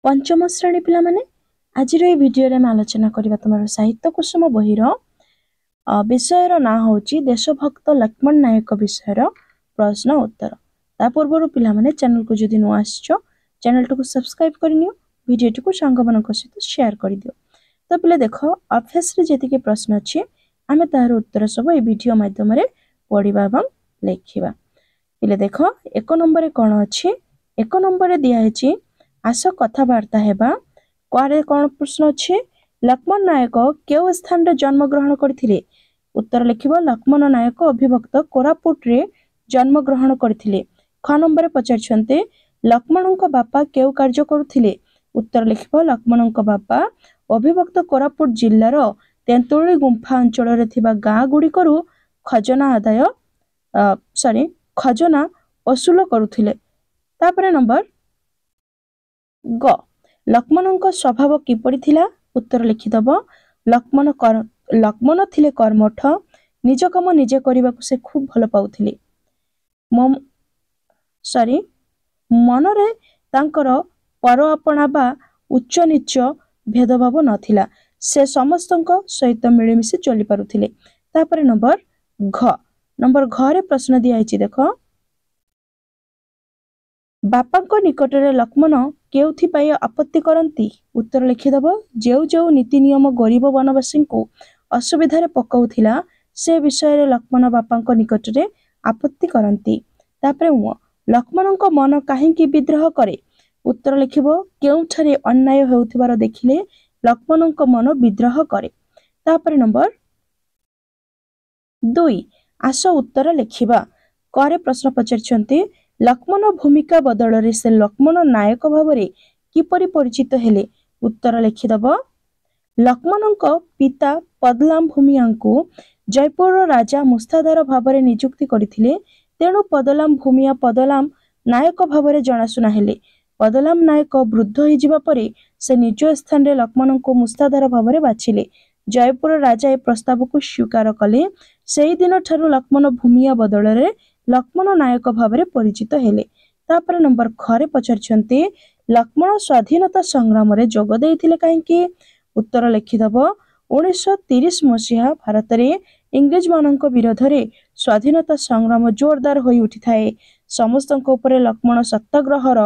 पंचम श्रेणी पिला माने आज भिडियो में आलोचना करबा तुम साहित्य कुसुम बहिर विषय ना हूँ देशभक्त लक्ष्मण नायक विषय प्रश्न उत्तर। ता पूर्व पिला माने चैनल को जदि नुआ आसछ चैनल को सब्सक्राइब करनियो वीडियो को सांग मानक सहित शेयर कर दियो। तो पिले देख अभ्यास रे जेतिके प्रश्न अछि आमे तार उत्तर सब ए वीडियो माध्यम रे पढिबा एवं लेखिबा। पिले देख एक नंबर कौन अछि एक नंबर रे दिया हेछि आस कथबार्ता हेबा क्वारे कौन प्रश्न अछि लक्ष्मण नायक केउ स्थान रे जन्म ग्रहण करथिले उत्तर लिखिबो लक्ष्मण नायक अभिभक्त कोरापुट रे जन्म ग्रहण करथिले। ख नंबर पचारछन्ते लक्ष्मणक बापा केउ कार्य करुथिले उत्तर लिखिबो लक्ष्मणक बापा अभिभक्त कोरापुट जिल्लार तेंतुली गुंफा अंचल रे थिबा गाँ गुडी करू खजना आदाय खजना वसूल करुथिले। तापरे नंबर ग लक्ष्मणक स्वभाव किपरि थिला उत्तर लिखिदब लक्ष्मण थिले कर्मठ निज काम निजे करबाकू से खूब भल पाउथिले। मनरे तांकर पर अपना बा उच्च नीच भेदभाव नथिला से समस्तक सहित मिलमिशि चली पारुथिले। तापरे नंबर घ रे प्रश्न दिया हेछि देख बापाक निकट रे लक्ष्मण केउथि पाई आपत्ति करंती उत्तर लिखिदब जेउ जेउ नीति नियम गरीब वनवासी को असुविधा रे पकाउथिला से विषय रे लक्ष्मण बापाक निकट रे आपत्ति करंती। तापरे लक्ष्मणक मन काहेकि विद्रोह करे उत्तर लिखिबो केउठारे अन्याय हेउथिबार देखिले लक्ष्मणक मन विद्रोह करे। तापरे नंबर 2 आस उत्तर लिखिबा करे प्रश्न पचारछन्ते लक्ष्मण भूमिका बदल रे से लक्ष्मण नायक भावरे किपरि परिचित हेले उत्तर लिखिदब लक्ष्मणक पिता पदलाम भूमियांको जयपुर राजा मुस्तादार भावरे नियुक्ति करथिले तेणु पदलाम भूमिया पदलाम नायक भावरे जनाशुना हेले। पदलाम नायक वृद्ध हो जिबा परे से निज स्थान रे लक्ष्मण को मुस्तादार भावरे बाछिले। जयपुर राजा ए प्रस्ताव को स्वीकार कले सेही दिन ठारू लक्ष्मण भूमिया बदल रे लक्ष्मण नायक भावरे परिचित हेले। तापर नंबर खरे पचारछन्ते लक्ष्मण स्वाधीनता संग्राम रे जोग देइथिले काहेकि उत्तर लिखिदब 1930 मसीहा भारत रे इंग्रेज मानक विरोध रे स्वाधीनता संग्राम जोरदार होई उठी थाए समस्तक उपरे लक्ष्मण सत्याग्रहर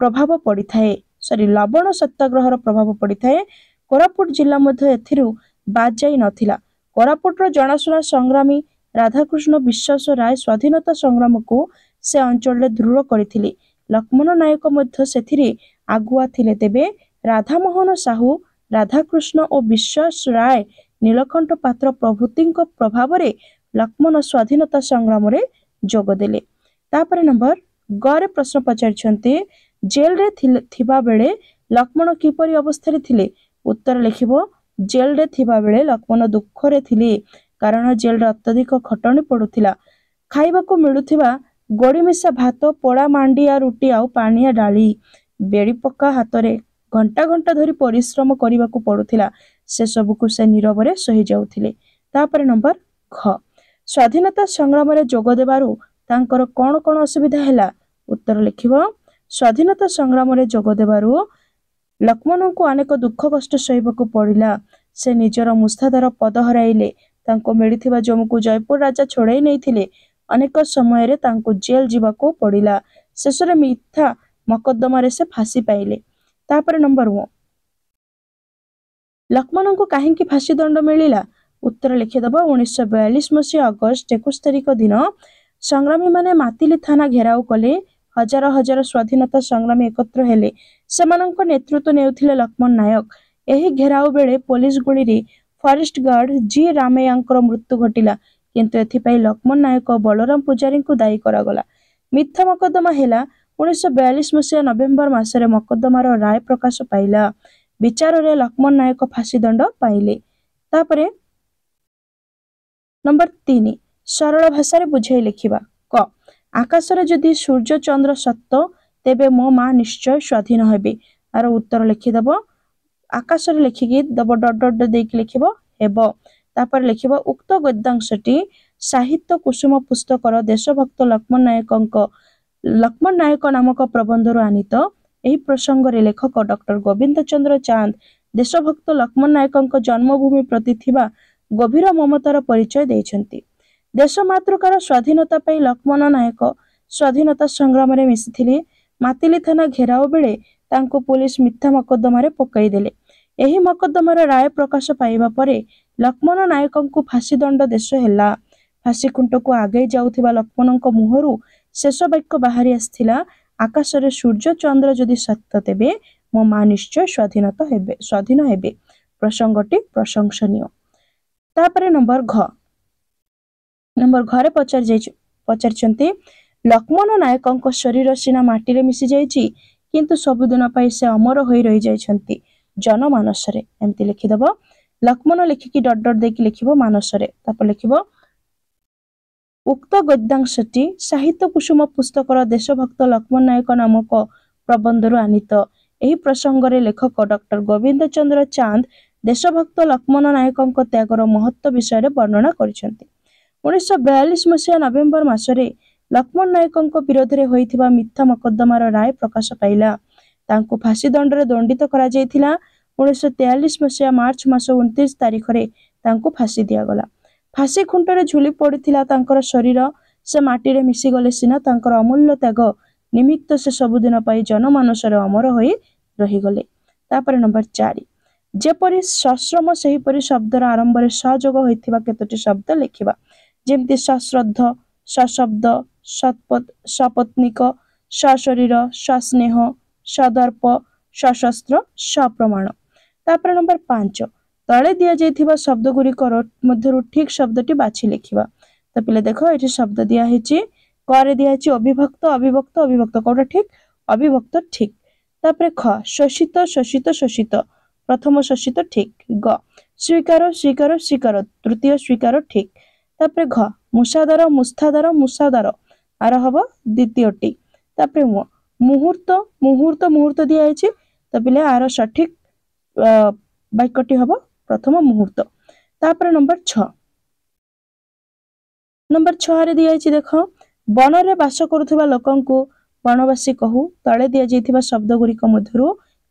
प्रभाव पड़ी थाए लवण सत्याग्रहर प्रभाव पड़ी थाए। कोरापुट जिला मध्य एथिरु बाद जाई नथिला। कोरापुट रो जनाशुना संग्रामी राधाकृष्ण विश्वास राय स्वाधीनता संग्राम को से अंचल रे दृढ़ करथिले। लक्ष्मण नायक मध्य सेथिरे आगुआ थिले तेबे राधामोहन साहू राधाकृष्ण और विश्वास राय नीलकंठ पात्र प्रभृतिଙ୍କ प्रभाव रे लक्ष्मण स्वाधीनता संग्राम रे जोग देले। तापरे नंबर ग रे प्रश्न पचारछन्ते जेल रे थिबा बेले लक्ष्मण किपरि अवस्था रे थिले उत्तर लिखिबो जेल रे थिबा बेले लक्ष्मण दुख रे थिले कारण जेल रे अत्यधिक खटणी पड़ुथिला। खाइबा को मिलुथिबा गोड़ी मिसा भात पोड़ा मांडिया रुटी आउ पानिया डाली बेड़ी पक्का हाथ रे घंटा घंटा धरी परिश्रम करने को पड़ुथिला से सब को से नीरव रे सही जाउथिले। तापर नंबर ख स्वाधीनता संग्राम रे जोग देबारु तांकर कोन कोन असुविधा हैला उत्तर लिखिबो स्वाधीनता संग्राम रे जोग देबारु लक्ष्मण को अनेक दुख कष्ट सहिबाकू पड़िला से निजर मुस्तादार पद हराइले तांको मिलिथिबा जमु को जयपुर राजा छोड़ाई नैथिले अनेक समय रे तांको जेल जीवाको पड़िला शेषरे मिथ्या मकद्दमा रे से फांसी पाइले। तापर नंबर 1 लक्ष्मण को काहेकि फांसी दंड मिलिला उत्तर लिखिदब 1942 मसीहा अगस्त 21 तारिख दिन संग्रामी माने मातिली थाना घेराव कले हजार हजार स्वाधीनता संग्रामी एकत्र हेले सेमानंक नेतृत्व नेउथिले लक्ष्मण नायक। एही घेराव बेले पुलिस गुली रे फॉरेस्ट गार्ड जी रामैयांकर मृत्यु घटिला किंतु एथिपाई लक्ष्मण नायक बलराम पुजारी को दायी करागला। मिथ्या मकद्दमा हेला 1942 मसीहा नवेम्बर मासरे मकद्दमार राय प्रकाश पाइला विचार रे लक्ष्मण नायक फांसी दंड पाइले। तापरे नंबर 3 सरल भाषा रे बुझाई लिखिबा क आकाश रे जदि सूर्य चंद्र सत्य तेबे मो मां निश्चय स्वाधीन हेबे आर उत्तर लिखिदब आकाश रे लिखिकी दब डट डट देकी लिखिबो हेबो। तापर लिखिबो उक्त गद्यांशटी साहित्य कुसुम पुस्तकर देशभक्त लक्ष्मण नायक नामक प्रबंधर आनीत ଏହି ପ୍ରସଙ୍ଗରେ ଲେଖକ ଡକ୍ଟର ଗୋବିନ୍ଦ ଚନ୍ଦ୍ର ଚାନ୍ଦ ଦେଶଭକ୍ତ ଲକ୍ଷ୍ମଣ ନାୟକଙ୍କ ଜନ୍ମଭୂମି ପ୍ରତି ଥିବା ଗଭୀର ମମତାର ପରିଚୟ ଦେଇଛନ୍ତି। ଦେଶ ମାତୃକାର ସ୍ୱାଧୀନତା ପାଇଁ ଲକ୍ଷ୍ମଣ ନାୟକ ସ୍ୱାଧୀନତା ସଂଗ୍ରାମରେ ମିଶିଥିଲେ। ମାତିଲି ଥାନା ଘେରାଉ ବେଳେ ତାଙ୍କୁ ପୁଲିସ ମିଥ୍ୟା ମକଦ୍ଦମାରେ ପକାଇଦେଲେ। ଏହି ମକଦ୍ଦମାର ରାୟ ପ୍ରକାଶ ପାଇବା ପରେ ଲକ୍ଷ୍ମଣ ନାୟକଙ୍କୁ ଫାଶୀ ଦଣ୍ଡ ଦେଶ ହେଲା। ଫାଶୀ ଖୁଣ୍ଟକୁ ଆଗେଇ ଯାଉଥିବା ଲକ୍ଷ୍ମଣଙ୍କ ମୁହଁରୁ ଶେଷ ବାକ୍ୟ ବାହାରି ଆସିଥିଲା, ଆକାଶରେ ସୂର୍ଯ୍ୟ ଚନ୍ଦ୍ର ଯଦି ସତ୍ୟ ତେବେ ମୋ ମା ନିଶ୍ଚୟ ସ୍ୱାଧୀନ ହେବେ। ପ୍ରସଙ୍ଗଟି ପ୍ରଶଂସନୀୟ। ତାପରେ ନମ୍ବର ଘରେ ପଚାରିଛନ୍ତି ଲକ୍ଷ୍ମଣ ନାୟକଙ୍କ ଶରୀର ସିନା ମାଟିରେ ମିଶି ଯାଇଛି, କିନ୍ତୁ ସବୁଦିନ ପାଇଁ ସେ ଅମର ହୋଇ ରହିଯାଇଛନ୍ତି ଜନମାନସରେ। ଏମିତି ଲେଖିଦବ। ଲକ୍ଷ୍ମଣ ଲେଖିକି ଡଟ୍ ଡଟ୍ ଦେଇକି ଲେଖିବ ମାନସରେ। ତାପରେ ଲେଖିବ ଉକ୍ତ ଗଦ୍ୟାଂଶଟି ସାହିତ୍ୟ କୁସୁମ ପୁସ୍ତକର ଦେଶଭକ୍ତ ଲକ୍ଷ୍ମଣ ନାୟକ ନାମକ ପ୍ରବନ୍ଧରୁ ଆନିତ। ଏହି ପ୍ରସଙ୍ଗରେ ଲେଖକ ଡକ୍ଟର ଗୋବିନ୍ଦ ଚନ୍ଦ୍ର ଚାନ୍ଦ ଦେଶଭକ୍ତ ଲକ୍ଷ୍ମଣ ନାୟକଙ୍କ ତ୍ୟାଗର ମହତ୍ତ୍ୱ ବିଷୟରେ ବର୍ଣ୍ଣନା କରିଛନ୍ତି। 1942 ମସିହା ନଭେମ୍ବର ମାସରେ ଲକ୍ଷ୍ମଣ ନାୟକଙ୍କ ବିରୋଧରେ ହୋଇଥିବା ମିଥ୍ୟା ମକଦ୍ଦମାର ରାୟ ପ୍ରକାଶ ପାଇଲା। ତାଙ୍କୁ ଫାଶୀ ଦଣ୍ଡରେ ଦଣ୍ଡିତ କରାଯାଇଥିଲା। 1943 ମସିହା ମାର୍ଚ୍ଚ ମାସ 29 ତାରିଖରେ ତାଙ୍କୁ ଫାଶୀ ଦିଆଗଲା। ଫାଶୀ ଖୁଣ୍ଟରେ ଝୁଲି ପଡ଼ିଥିଲା ତାଙ୍କର ଶରୀର। ସେ ମାଟିରେ ମିଶିଗଲେ ସିନା ତାଙ୍କର ଅମୂଲ୍ୟ ତ୍ୟାଗ ନିମିତ୍ତ ସେ ସବୁଦିନ ପାଇଁ ଜନମାନସରେ ଅମର ହୋଇ ରହିଗଲେ। ତାପରେ ନମ୍ବର 4 ଯେପରି ସଶ୍ରମ ସେହିପରି ଶବ୍ଦର ଆରମ୍ଭରେ ସଯୋଗ ହୋଇଥିବା କେତୋଟି ଶବ୍ଦ ଲେଖିବା। ଯେମିତି ସଶ୍ରଦ୍ଧ, ସଶବ୍ଦ, ସପତ୍ନୀକ, ସଶରୀର, ସସ୍ନେହ, ସଦର୍ପ, ସଶସ୍ତ୍ର, ସପ୍ରମାଣ। ତାପରେ ନମ୍ବର 5 ତଳେ ଦିଆଯାଇଥିବା ଶବ୍ଦ ଗୁଡ଼ିକର ମଧ୍ୟରୁ ଠିକ୍ ଶବ୍ଦଟି ବାଛି ଲେଖିବା। ତ ପିଲେ ଦେଖ ଏଠି ଶବ୍ଦ ଦିଆହେଇଛି। କରେ ଦିଆହେଇଛି ଅବିଭକ୍ତ, ଅବିଭକ୍ତ, ଅବିଭକ୍ତ। କୋଉଟା ଠିକ୍? ଅବିଭକ୍ତ ଠିକ୍। ତାପରେ ଖ ଶୋଷିତ, ଶୋଷିତ, ଶୋଷିତ। ପ୍ରଥମ ଶୋଷିତ ଠିକ୍। ଗ ସ୍ୱୀକାର, ସ୍ୱୀକାର, ସ୍ୱୀକାର। ତୃତୀୟ ସ୍ୱୀକାର ଠିକ୍। ତାପରେ ଘ ମୁଷାଦାର, ମୁସ୍ତାଦାର, ମୁଷାଦାର। ଆର ହବ ଦ୍ୱିତୀୟଟି। ତାପରେ ମୁହୂର୍ତ୍ତ, ମୁହୂର୍ତ୍ତ, ମୁହୂର୍ତ୍ତ ଦିଆହେଇଛି। ତ ପିଲେ ଆର ସଠିକ୍ ବାକ୍ୟଟି ହବ ପ୍ରଥମ ମୁହୂର୍ତ୍ତ। ତାପରେ ନମ୍ବର 6ରେ ଦିଆହେଇଛି ଦେଖ ବନରେ ବାସ କରୁଥିବା ଲୋକଙ୍କୁ ବନବାସୀ କହୁ। ତଳେ ଦିଆଯାଇଥିବା ଶବ୍ଦ ଗୁଡ଼ିକ ମଧ୍ୟରୁ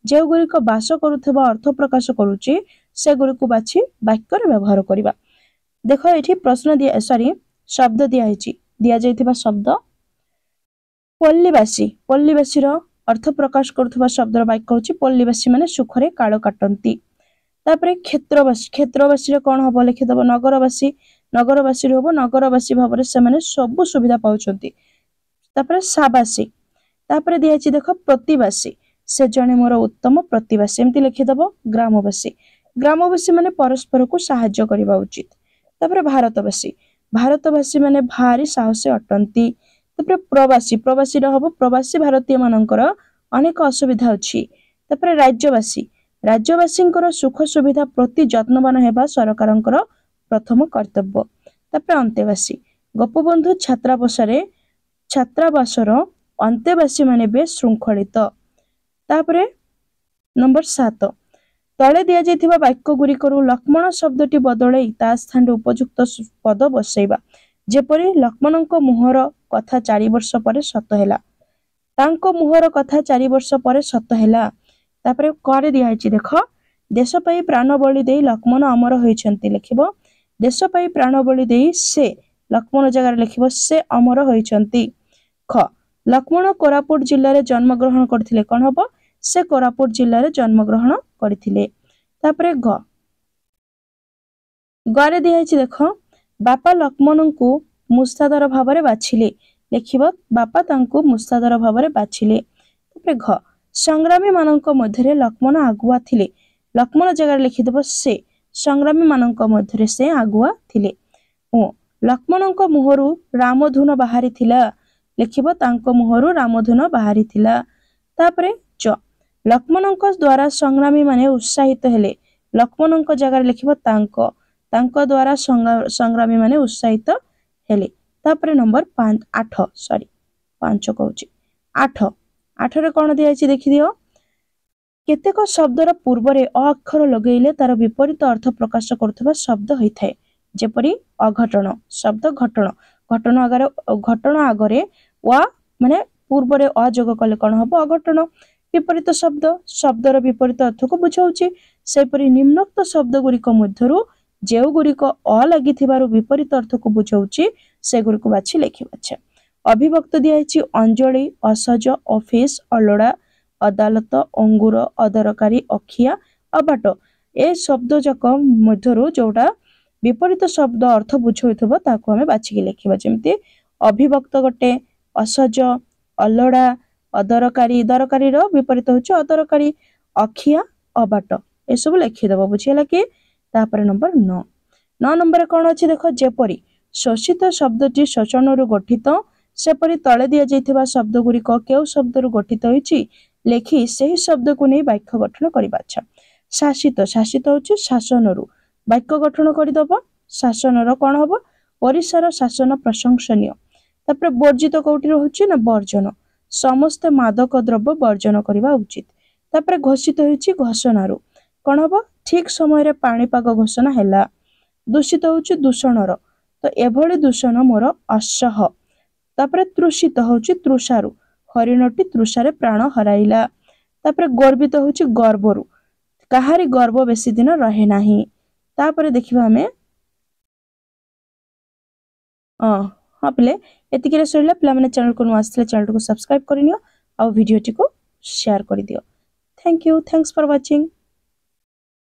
ଯେଉଁଗୁଡ଼ିକ ବାସ କରୁଥିବା ଅର୍ଥ ପ୍ରକାଶ କରୁଛି ସେଗୁଡ଼ିକୁ ବାଛି ବାକ୍ୟରେ ବ୍ୟବହାର କରିବା। ଦେଖ ଏଠି ଶବ୍ଦ ଦିଆହେଇଛି। ଦିଆଯାଇଥିବା ଶବ୍ଦ ପଲ୍ଲୀବାସୀ। ପଲ୍ଲୀବାସୀର ଅର୍ଥ ପ୍ରକାଶ କରୁଥିବା ଶବ୍ଦର ବାକ୍ୟ ହଉଛି ପଲ୍ଲୀବାସୀ ମାନେ ସୁଖରେ କାଳ କାଟନ୍ତି। ତାପରେ କ୍ଷେତ୍ରବାସୀ। କ୍ଷେତ୍ରବାସୀରେ କଣ ହବ ଲେଖିଦବ ନଗରବାସୀ। ନଗରବାସୀରେ ହବ ନଗରବାସୀ ଭାବରେ ସେମାନେ ସବୁ ସୁବିଧା ପାଉଛନ୍ତି। ତାପରେ ସାବାସୀ। ତାପରେ ଦିଆହେଇଛି ଦେଖ ପ୍ରତିବାସୀ। ସେ ଜଣେ ମୋର ଉତ୍ତମ ପ୍ରତିବାସୀ। ଏମିତି ଲେଖିଦବ ଗ୍ରାମବାସୀ। ଗ୍ରାମବାସୀ ମାନେ ପରସ୍ପରକୁ ସାହାଯ୍ୟ କରିବା ଉଚିତ। ତାପରେ ଭାରତବାସୀ। ଭାରତବାସୀ ମାନେ ଭାରି ସାହସୀ ଅଟନ୍ତି। ତାପରେ ପ୍ରବାସୀ। ପ୍ରବାସୀର ହବ ପ୍ରବାସୀ ଭାରତୀୟ ମାନଙ୍କର ଅନେକ ଅସୁବିଧା ଅଛି। ତାପରେ ରାଜ୍ୟବାସୀ। ରାଜ୍ୟବାସୀଙ୍କର ସୁଖ ସୁବିଧା ପ୍ରତି ଯତ୍ନବାନ ହେବା ସରକାରଙ୍କର ପ୍ରଥମ କର୍ତ୍ତବ୍ୟ। ତାପରେ ଅନ୍ତେବାସୀ। ଗୋପବନ୍ଧୁ ଛାତ୍ରାବାସର ଅନ୍ତେବାସୀ ମାନେ ବେଶ ଶୃଙ୍ଖଳିତ। ତାପରେ ନମ୍ବର 7 ତଳେ ଦିଆଯାଇଥିବା ବାକ୍ୟ ଗୁଡ଼ିକରୁ ଲକ୍ଷ୍ମଣ ଶବ୍ଦଟି ବଦଳାଇ ତା ସ୍ଥାନରେ ଉପଯୁକ୍ତ ପଦ ବସାଇବା। ଯେପରି ଲକ୍ଷ୍ମଣଙ୍କ ମୁହଁର କଥା 4 ବର୍ଷ ପରେ ସତ ହେଲା। ତାଙ୍କ ମୁହଁର କଥା 4 ବର୍ଷ ପରେ ସତ ହେଲା। ତାପରେ କରେ ଦିଆହେଇଛି ଦେଖ ଦେଶ ପାଇଁ ପ୍ରାଣ ବଳି ଦେଇ ଲକ୍ଷ୍ମଣ ଅମର ହୋଇଛନ୍ତି। ଲେଖିବ ଦେଶ ପାଇଁ ପ୍ରାଣ ବଳି ଦେଇ ସେ ଲକ୍ଷ୍ମଣ ଜାଗାରେ ଲେଖିବ ସେ ଅମର ହୋଇଛନ୍ତି। ଖ ଲକ୍ଷ୍ମଣ କୋରାପୁଟ ଜିଲ୍ଲାରେ ଜନ୍ମଗ୍ରହଣ କରିଥିଲେ। କଣ ହବ? ସେ କୋରାପୁଟ ଜିଲ୍ଲାରେ ଜନ୍ମଗ୍ରହଣ କରିଥିଲେ। ତାପରେ ଗରେ ଦିଆହେଇଛି ଦେଖ ବାପା ଲକ୍ଷ୍ମଣଙ୍କୁ ମୁସ୍ତାଦାର ଭାବରେ ବାଛିଲେ। ଲେଖିବ ବାପା ତାଙ୍କୁ ମୁସ୍ତାଦାର ଭାବରେ ବାଛିଲେ। ତାପରେ ଘ ସଂଗ୍ରାମୀ ମାନଙ୍କ ମଧ୍ୟରେ ଲକ୍ଷ୍ମଣ ଆଗୁଆ ଥିଲେ। ଲକ୍ଷ୍ମଣ ଜାଗାରେ ଲେଖିଦେବ ସେ ସଂଗ୍ରାମୀ ମାନଙ୍କ ମଧ୍ୟରେ ସେ ଆଗୁଆ ଥିଲେ। ଓ ଲକ୍ଷ୍ମଣଙ୍କ ମୁହଁରୁ ରାମଧୁନ ବାହାରିଥିଲା। ଲେଖିବ ତାଙ୍କ ମୁହଁରୁ ରାମଧୁନ ବାହାରିଥିଲା। ତାପରେ ଲକ୍ଷ୍ମଣଙ୍କ ଦ୍ୱାରା ସଂଗ୍ରାମୀ ମାନେ ଉତ୍ସାହିତ ହେଲେ। ଲକ୍ଷ୍ମଣଙ୍କ ଜାଗାରେ ଲେଖିବ ତାଙ୍କ ଦ୍ୱାରା ସଂଗ୍ରାମୀ ମାନେ ଉତ୍ସାହିତ ହେଲେ। ତାପରେ ନମ୍ବର 8ରେ କଣ ଦିଆଯାଇଛି ଦେଖିଦିଅ। କେତେକ ଶବ୍ଦର ପୂର୍ବରେ ଅ ଅକ୍ଷର ଲଗେଇଲେ ତାର ବିପରୀତ ଅର୍ଥ ପ୍ରକାଶ କରୁଥିବା ଶବ୍ଦ ହୋଇଥାଏ। ଯେପରି ଅଘଟଣ। ଶବ୍ଦ ଘଟଣ। ଘଟଣ ଆଗରେ ୱ ମାନେ ପୂର୍ବରେ ଅ ଯୋଗ କଲେ କଣ ହବ? ଅଘଟଣ। विपरीत शब्द शब्दर विपरीत अर्थ को बुझाऊँच सेपरि निम्नोक्त शब्द गुड़िक मध्यरु जो गुड़िक अ लगी विपरीत अर्थ को बुझाऊँच से गुड़िक बाछि लिखिबा। अभिभक्त दिखाई अंजलि असज ऑफिस अलोड़ा अदालत अंगूर अदरकारी अखिया अबाट ए शब्द जाक मध्यरु जोटा विपरीत शब्द अर्थ बुझाउथबो ताको हमें बाछिकी लिखिबा। जेमती अभिभक्त गोटे असज अलोड़ा अदरकारी दरकारी रो विपरीत होची अदरकारी अखिया अबाट ए सब लिखिदबो बुझियला कि। तापर नंबर 9 नंबर कोन अछि देखो जेपरी शोषित शब्दटी शोषणरु गठित सेपरि तळे दिया जाइथिबा शब्द गुड़िक केउ शब्दरु गठित होईची लेखि सही शब्द को नहीं वाक्य गठन करिबा। अच्छा शासित शासित होची शासनरु वाक्य गठन करिदबो। शासनर कोन हबो परिसर शासन प्रशंसनीय। तापर वर्जित कोउटी होची ना वर्जन समस्त मादक द्रव्य वर्जन करिबा उचित। तापर घोषित होईची घोषणारु कोन हबो ठीक समय रे पाणीपाग घोषणा हैला। दूषित होची दूषणर तो एभली दूषण मोर असह। तापर तृषित होची तृषारु हरिणटी तृषारे प्राण हराइला। तापर गर्वित होची गर्वरु काहारी गर्व बेसी दिन रहे नाही। तापर देखिबा हमें हाँ पिले एतिके सरिला पिला माने चैनल को आसले चैनल को सब्सक्राइब करिनियो आ वीडियो टी को शेयर कर दियो। Thank you thanks for watching.